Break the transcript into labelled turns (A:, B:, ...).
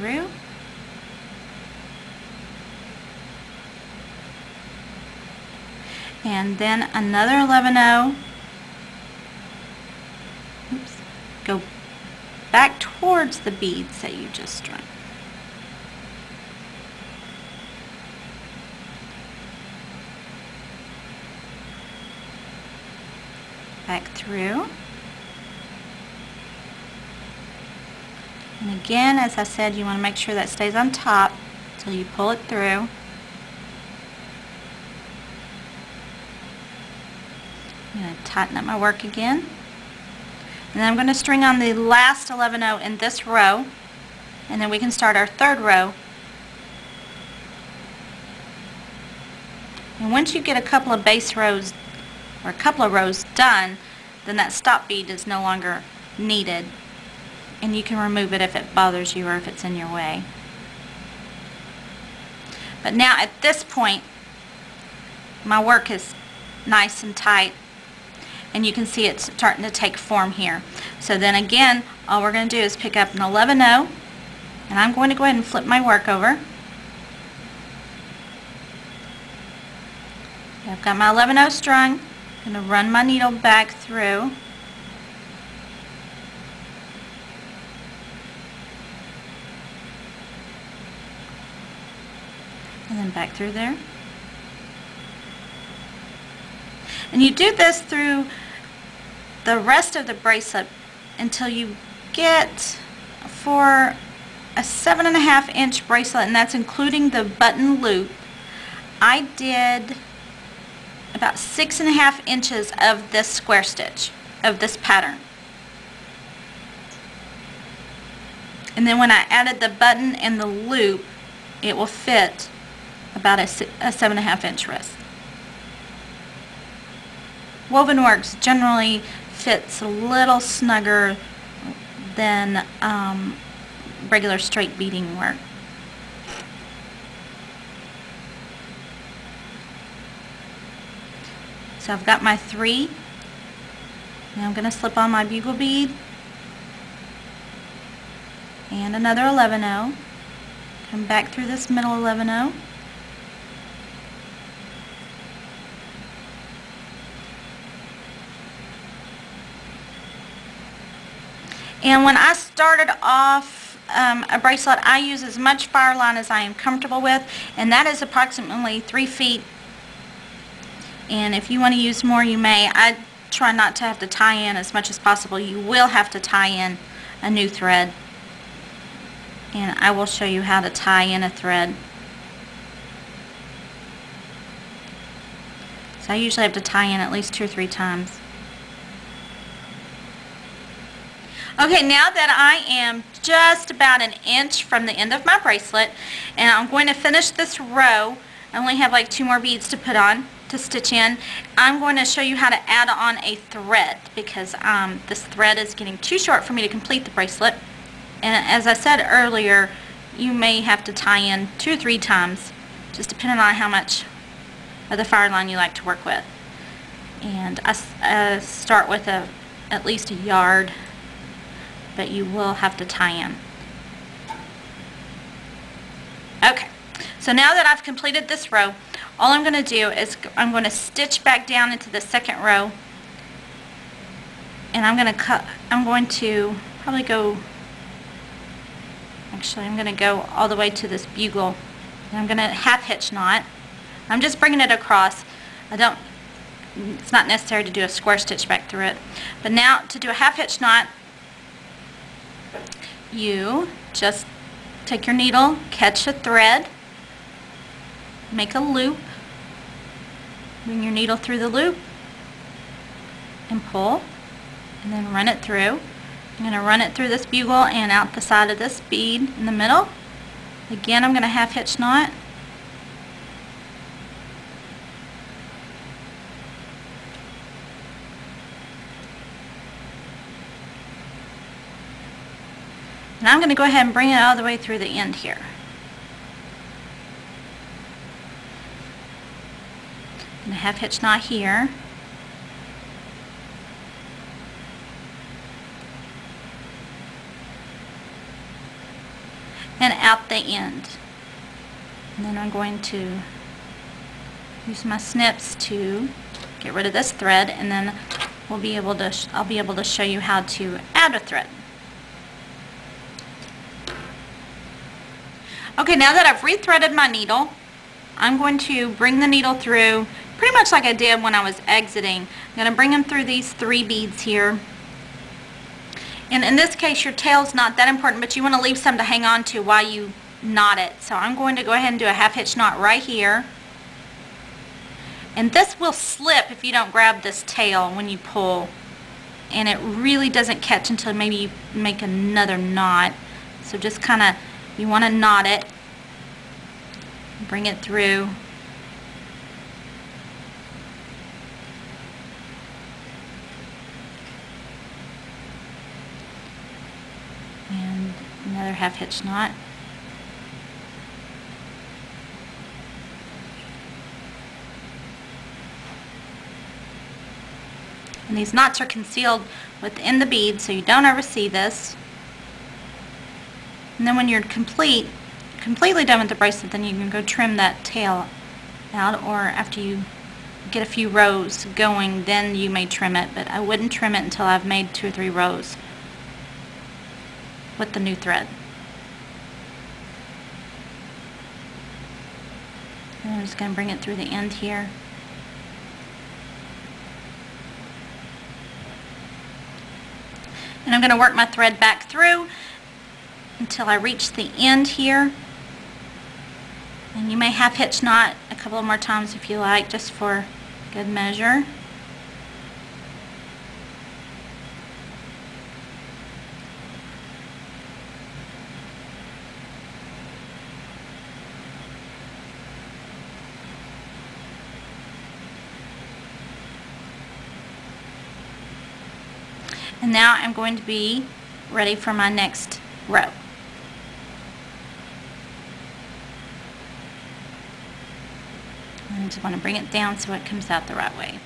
A: through. And then another 11-0. Oops. Go back towards the beads that you just strung. Back through. And again, as I said, you want to make sure that stays on top until you pull it through. I'm going to tighten up my work again. And then I'm going to string on the last 11-0 in this row, and then we can start our third row. And once you get a couple of base rows or a couple of rows done, then that stop bead is no longer needed, and you can remove it if it bothers you or if it's in your way. But now at this point, my work is nice and tight, and you can see it's starting to take form here. So then again, all we're going to do is pick up an 11-0, and I'm going to go ahead and flip my work over. I've got my 11-0 strung. I'm going to run my needle back through. And then back through there. And you do this through the rest of the bracelet until you get, for a 7.5-inch bracelet, and that's including the button loop, I did about 6.5 inches of this square stitch, of this pattern. And then when I added the button and the loop, it will fit about a 7.5-inch wrist. Woven works generally fits a little snugger than regular straight beading work. So I've got my 3. Now I'm going to slip on my bugle bead and another 11-0. Come back through this middle 11-0. And when I started off a bracelet, I use as much fire line as I am comfortable with, and that is approximately 3 feet. And if you want to use more, you may. I try not to have to tie in as much as possible. You will have to tie in a new thread, and I will show you how to tie in a thread. So I usually have to tie in at least 2 or 3 times. Okay, now that I am just about 1 inch from the end of my bracelet, and I'm going to finish this row. I only have like 2 more beads to put on, to stitch in. I'm going to show you how to add on a thread, because this thread is getting too short for me to complete the bracelet. And as I said earlier, you may have to tie in 2 or 3 times, just depending on how much of the fire line you like to work with. And I start with at least 1 yard, but you will have to tie in. Okay, so now that I've completed this row, all I'm going to do is I'm going to stitch back down into the second row, and I'm going to probably go, actually I'm going to go all the way to this bugle, and I'm going to half hitch knot. I'm just bringing it across. It's not necessary to do a square stitch back through it. But now to do a half hitch knot, you just take your needle, catch a thread, make a loop, bring your needle through the loop, and pull, and then run it through. I'm going to run it through this bugle and out the side of this bead in the middle. Again, I'm going to half hitch knot. And I'm going to go ahead and bring it all the way through the end here. And a half hitch knot here. And the end. And then I'm going to use my snips to get rid of this thread, and then I'll be able to show you how to add a thread. Okay, now that I've rethreaded my needle, I'm going to bring the needle through pretty much like I did when I was exiting. I'm going to bring them through these 3 beads here. And in this case, your tail's not that important, but you want to leave some to hang on to while you knot it. So I'm going to go ahead and do a half hitch knot right here. And this will slip if you don't grab this tail when you pull. And it really doesn't catch until maybe you make another knot. So just kind of, you want to knot it. Bring it through. And another half hitch knot. And these knots are concealed within the bead, so you don't ever see this. And then when you're completely done with the bracelet, then you can go trim that tail out, or after you get a few rows going, then you may trim it. But I wouldn't trim it until I've made 2 or 3 rows with the new thread. And I'm just going to bring it through the end here. And I'm going to work my thread back through until I reach the end here. And you may half hitch knot a couple more times if you like, just for good measure. And now I'm going to be ready for my next row. I just want to bring it down so it comes out the right way.